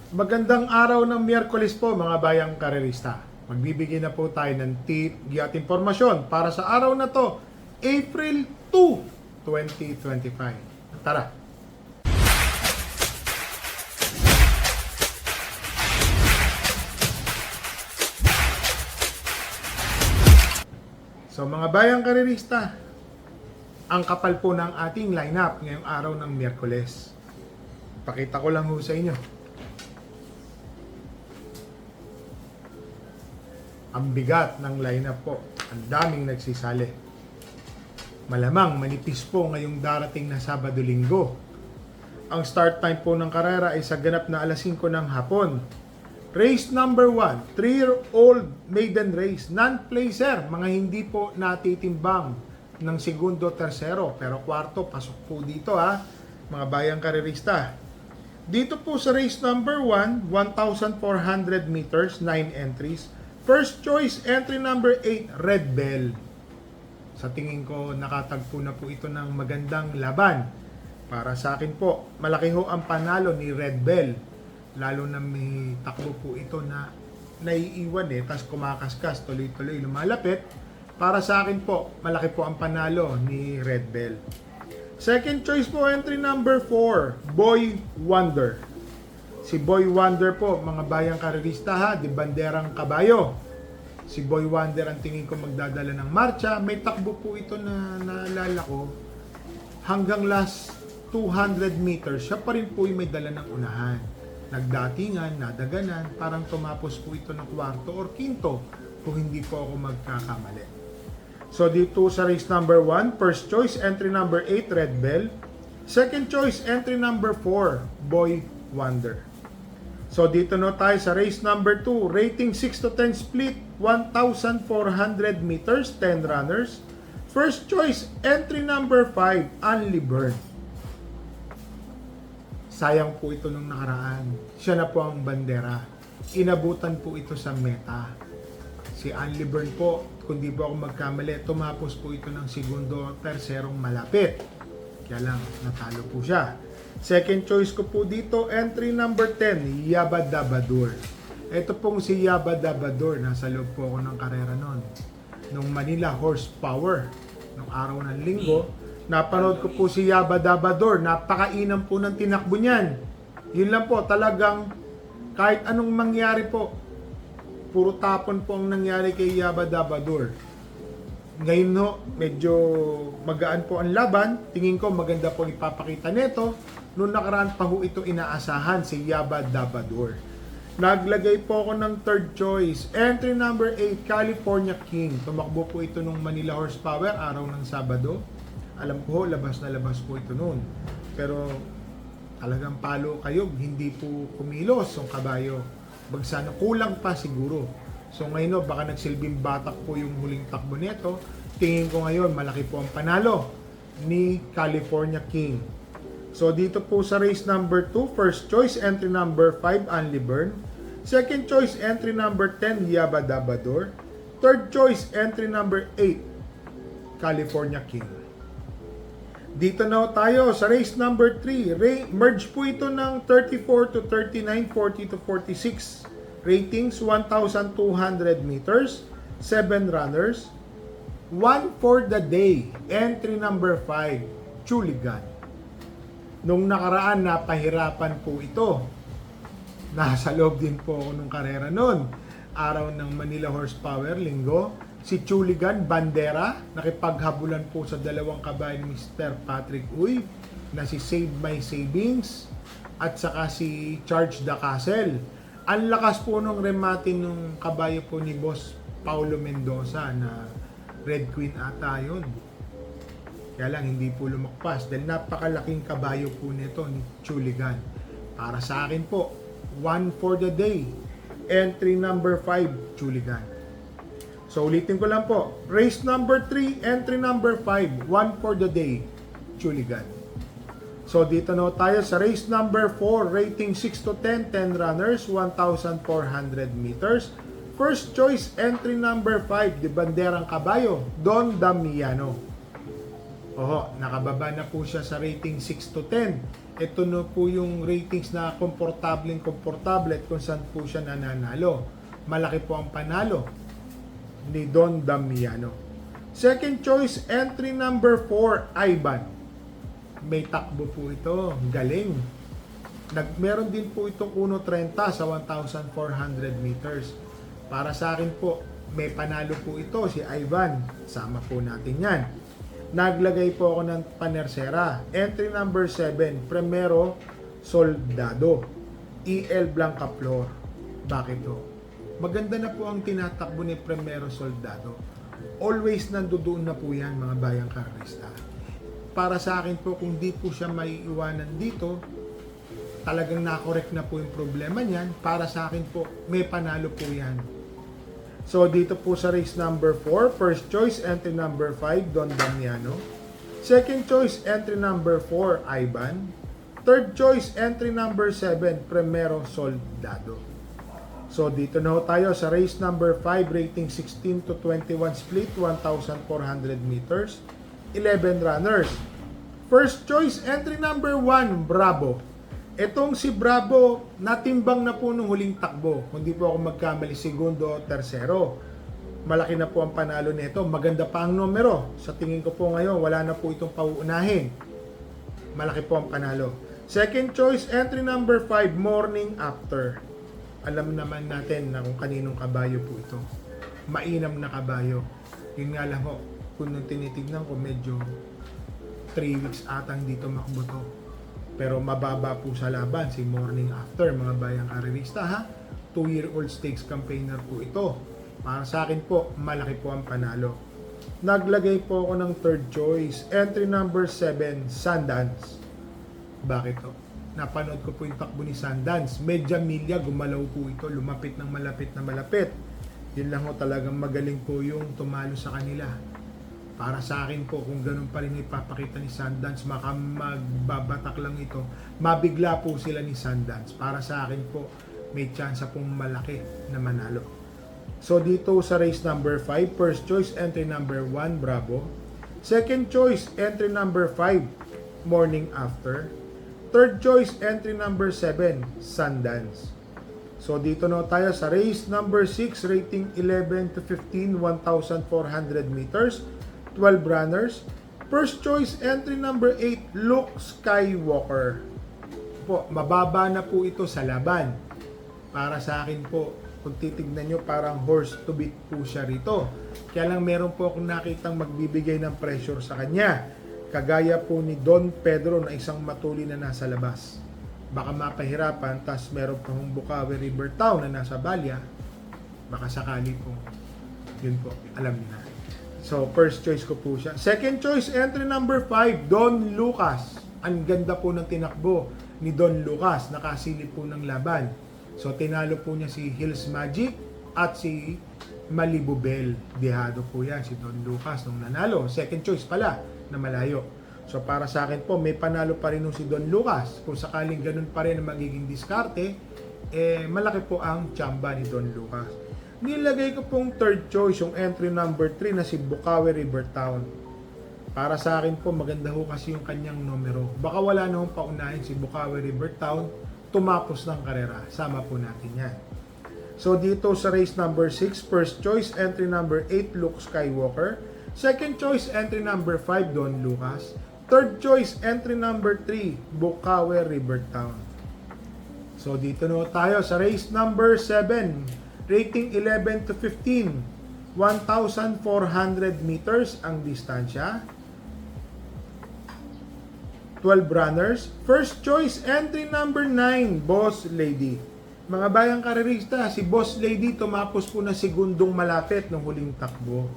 Magandang araw ng Miyerkules po mga bayang karerista. Magbibigay na po tayo ng tip at impormasyon para sa araw na to, April 2, 2025. Tara! So mga bayang karerista, ang kapal po ng ating lineup ngayong araw ng Miyerkules. Pakita ko lang ho sa inyo. Ang bigat ng lineup po. Ang daming nagsisali. Malamang manipis po ngayong darating na Sabado-Linggo. Ang start time po ng karera ay sa ganap na alas 5 ng hapon. Race number 1, 3-year-old maiden race, non-placer, mga hindi po natitimbang ng segundo, tersero, pero kwarto, pasok po dito mga bayang karerista. Dito po sa race number 1, 1,400 meters, 9 entries. First choice, entry number 8, Red Bell. Sa tingin ko, nakatagpo na po ito ng magandang laban. Para sa akin po, malaki ho ang panalo ni Red Bell. Lalo na may takbo po ito na naiiwan tapos kumakaskas, tuloy-tuloy lumalapit. Para sa akin po, malaki po ang panalo ni Red Bell. Second choice po, entry number 4, Boy Wonder. Si Boy Wonder po, mga bayang karerista di banderang kabayo. Si Boy Wonder ang tingin ko magdadala ng marcha. May takbo po ito na naalala ko. Hanggang last 200 meters, siya pa rin po yung may dala ng unahan. Nagdatingan, nadaganan, parang tumapos po ito ng kwarto or quinto kung hindi po ako magkakamali. So dito sa race number 1, first choice, entry number 8, Red Bell. Second choice, entry number 4, Boy Wonder. So dito na tayo sa race number 2, rating 6 to 10 split, 1,400 meters, 10 runners. First choice, entry number 5, Only Burn. Sayang po ito nung nakaraan. Siya na po ang bandera. Inabutan po ito sa meta. Si Only Burn po, kung di po ako magkamali, tumapos po ito ng segundo, terserong malapit. Kaya lang, natalo po siya. Second choice ko po dito, entry number 10, Yabadabadur. Ito pong si Yabadabadur, nasa loob po ako ng karera noon. Nung Manila Horsepower, nung araw ng linggo, napanood ko po si Yabadabadur, napakainam po ng tinakbo niyan. Yun lang po, talagang kahit anong mangyari po, puro tapon po ang nangyari kay Yabadabadur. Ngayon medyo magaan po ang laban. Tingin ko maganda po ipapakita nito. Noong nakaraan pa ho ito inaasahan si Yabadabadur. Naglagay po ako ng third choice. Entry number 8, California King. Tumakbo po ito nung Manila Horsepower, araw ng Sabado. Alam ko ho, labas na labas po ito noon. Pero talagang palo kayo, hindi po kumilos ang kabayo. Bagsana, kulang pa siguro. So ngayon baka nagsilbing batak po yung huling takbo nito. Tingin ko ngayon malaki po ang panalo ni California King. So dito po sa race number 2, first choice, entry number 5, Only Burn. Second choice, entry number 10, Yabadabadur. Third choice, entry number 8, California King. Dito na tayo sa race number 3. Merge po ito ng 34 to 39, 40 to 46. Ratings, 1,200 meters, 7 runners. 1 for the day, entry number 5, Chuligan. Nung nakaraan, napahirapan po ito. Nasa loob din po ako nung karera noon. Araw ng Manila Horsepower, linggo. Si Chuligan, bandera, nakipaghabulan po sa dalawang kabayan ni Mr. Patrick Uy, na si Save My Savings, at saka si Charge the Castle. Ang lakas po nung remate nung kabayo po ni Boss Paulo Mendoza na Red Queen ata yun. Kaya lang hindi po lumakpas dahil napakalaking kabayo po nito ni Chuligan. Para sa akin po, 1 for the day. Entry number 5, Chuligan. So ulitin ko lang po. Race number 3, entry number 5, 1 for the day, Chuligan. So dito na tayo sa race number 4, rating 6 to 10, 10 runners, 1,400 meters. First choice, entry number 5, di banderang kabayo, Don Damiano. Oho, nakababa na po siya sa rating 6 to 10. Ito na po yung ratings na komportable at kung saan po siya nananalo. Malaki po ang panalo ni Don Damiano. Second choice, entry number 4, Ivan. May takbo po ito. Galing. Meron din po itong 1.30 sa 1,400 meters. Para sa akin po, may panalo po ito si Ivan. Sama po natin yan. Naglagay po ako ng panersera. Entry number 7, Primero Soldado. EL Blanca Flor. Bakit to? Maganda na po ang tinatakbo ni Primero Soldado. Always nandoon na po yan, mga bayang karista. Para sa akin po, kung di po siya may iwanan dito, talagang nakorek na po yung problema niyan. Para sa akin po, may panalo po yan. So, dito po sa race number 4, first choice, entry number 5, Don Damiano. Second choice, entry number 4, Ivan. Third choice, entry number 7, Primero Soldado. So, dito na ho tayo sa race number 5, rating 16 to 21 split, 1,400 meters, 11 runners. First choice, entry number 1, Bravo. Itong si Bravo, natimbang na po nung huling takbo. Hindi po ako magkamali, segundo o tersero. Malaki na po ang panalo nito. Maganda pa ang numero. Sa tingin ko po ngayon, wala na po itong pauunahin. Malaki po ang panalo. Second choice, entry number 5, Morning After. Alam naman natin na kung kaninong kabayo po ito. Mainam na kabayo. Yun nga lang ho, kung nung tinitignan ko, medyo 3 weeks atang dito makbo to. Pero mababa po sa laban si Morning After, mga bayang karerista ha. 2-year-old stakes campaigner po ito. Para sa akin po, malaki po ang panalo. Naglagay po ako ng third choice. Entry number 7, Sundance. Bakit to? Napanood ko po yung takbo ni Sundance. Medya milya, gumalaw po ito. Lumapit ng malapit na malapit. Yun lang ho, talagang magaling po yung tumalo sa kanila. Para sa akin po, kung ganun pa rin ipapakita ni Sundance, magbabatak lang ito, mabigla po sila ni Sundance. Para sa akin po, may chance pong malaki na manalo. So dito sa race number 5, first choice, entry number 1, Bravo. Second choice, entry number 5, Morning After. Third choice, entry number 7, Sundance. So dito na tayo sa race number 6, rating 11 to 15, 1,400 meters. 12 runners. First choice, entry number 8, Luke Skywalker. Po, mababa na po ito sa laban. Para sa akin po, kung titignan nyo, parang horse to beat po siya rito. Kaya lang meron po akong nakitang magbibigay ng pressure sa kanya. Kagaya po ni Don Pedro na isang matuli na nasa labas. Baka mapahirapan, tas meron pa hong Bukawi River Town na nasa Balya. Baka sakali po. Yun po, alam niyo na. So, first choice ko po siya. Second choice, entry number 5, Don Lucas. Ang ganda po ng tinakbo ni Don Lucas. Nakasilip po ng laban. So, tinalo po niya si Hills Magic at si Malibu Bell. Dihado po yan si Don Lucas nung nanalo. Second choice pala na malayo. So, para sa akin po, may panalo pa rin nung si Don Lucas. Kung sakaling ganun pa rin ang magiging diskarte, malaki po ang tsamba ni Don Lucas. Nilagay ko pong third choice, yung entry number 3 na si Bukawi River Town. Para sa akin po, maganda ho kasi yung kanyang numero. Baka wala na hong paunahin si Bukawi River Town, tumapos ng karera. Sama po natin yan. So dito sa race number 6, first choice, entry number 8, Luke Skywalker. Second choice, entry number 5, Don Lucas. Third choice, entry number 3, Bukawi River Town. So dito na tayo sa race number 7. Rating 11 to 15, 1,400 meters ang distansya. 12 runners. First choice, entry number 9, Boss Lady. Mga bayang karerista, si Boss Lady tumapos po na segundong malapit ng huling takbo.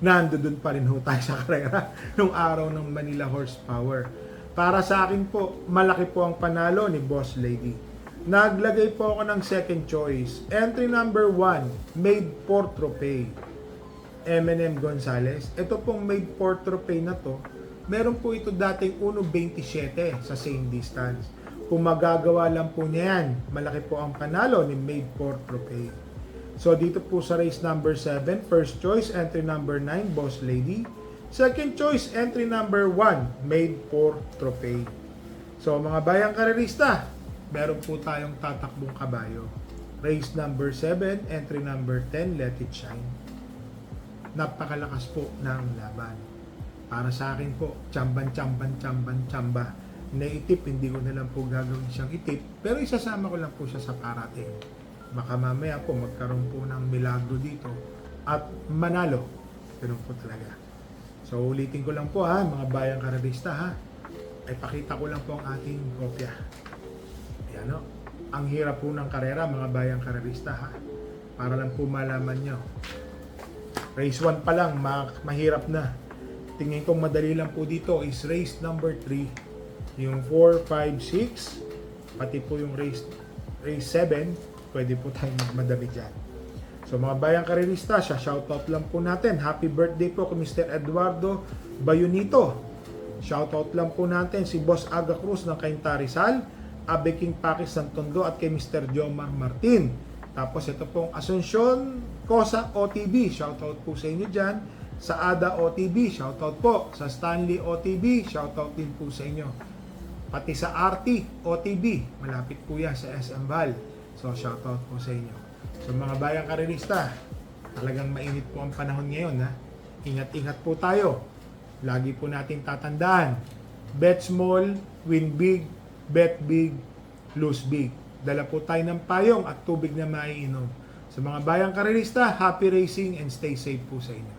Nandoon pa rin ho tayo sa karera nung araw ng Manila Horsepower. Para sa akin po, malaki po ang panalo ni Boss Lady. Naglagay po ako ng second choice. Entry number 1, Made for Trophy. M&M Gonzales. Ito pong Made for Trophy na to, meron po ito dating 1.27 sa same distance. Kung magagawa lang po niya yan, malaki po ang panalo ni Made for Trophy. So dito po sa race number 7, first choice, entry number 9, Boss Lady. Second choice, entry number 1, made for trophy. So mga bayang karerista, meron po tayong tatakbong kabayo. Race number 7, entry number 10, Let It Shine. Napakalakas po ng laban. Para sa akin po, tsamban, tsamba. Naitip, hindi ko na lang po gagawin siyang itip, pero isasama ko lang po siya sa parating. Baka mamaya po magkaroon po ng milagro dito at manalo. Ganun po talaga. So ulitin ko lang po ha, mga bayang karerista ha. Ay pakita ko lang po ang ating kopya. Ayan o. Ang hirap po ng karera, mga bayang karerista ha. Para lang po malaman nyo. Race 1 pa lang, mahirap na. Tingin kong madali lang po dito is race number 3. Yung 4, 5, 6, pati po yung race 7, pwede po tayong magmadali dyan. So mga bayang karerista, shoutout lang po natin. Happy birthday po kay Mr. Eduardo Bayonito. Shoutout lang po natin si Boss Aga Cruz ng Cainta Rizal, Abe King Pakis ng Tondo at kay Mr. Jomar Martin. Tapos ito pong Asuncion Cosa OTB, shoutout po sa inyo dyan. Sa Ada OTB, shoutout po. Sa Stanley OTB, shoutout din po sa inyo. Pati sa RT OTB, malapit po yan sa SM Val. So shoutout po sa inyo. So mga bayang karerista, talagang mainit po ang panahon ngayon ha. Ingat-ingat po tayo. Lagi po natin tatandaan. Bet small, win big, bet big, lose big. Dala po tayo ng payong at tubig na maiinom. Sa mga bayang karerista, happy racing and stay safe po sa inyo.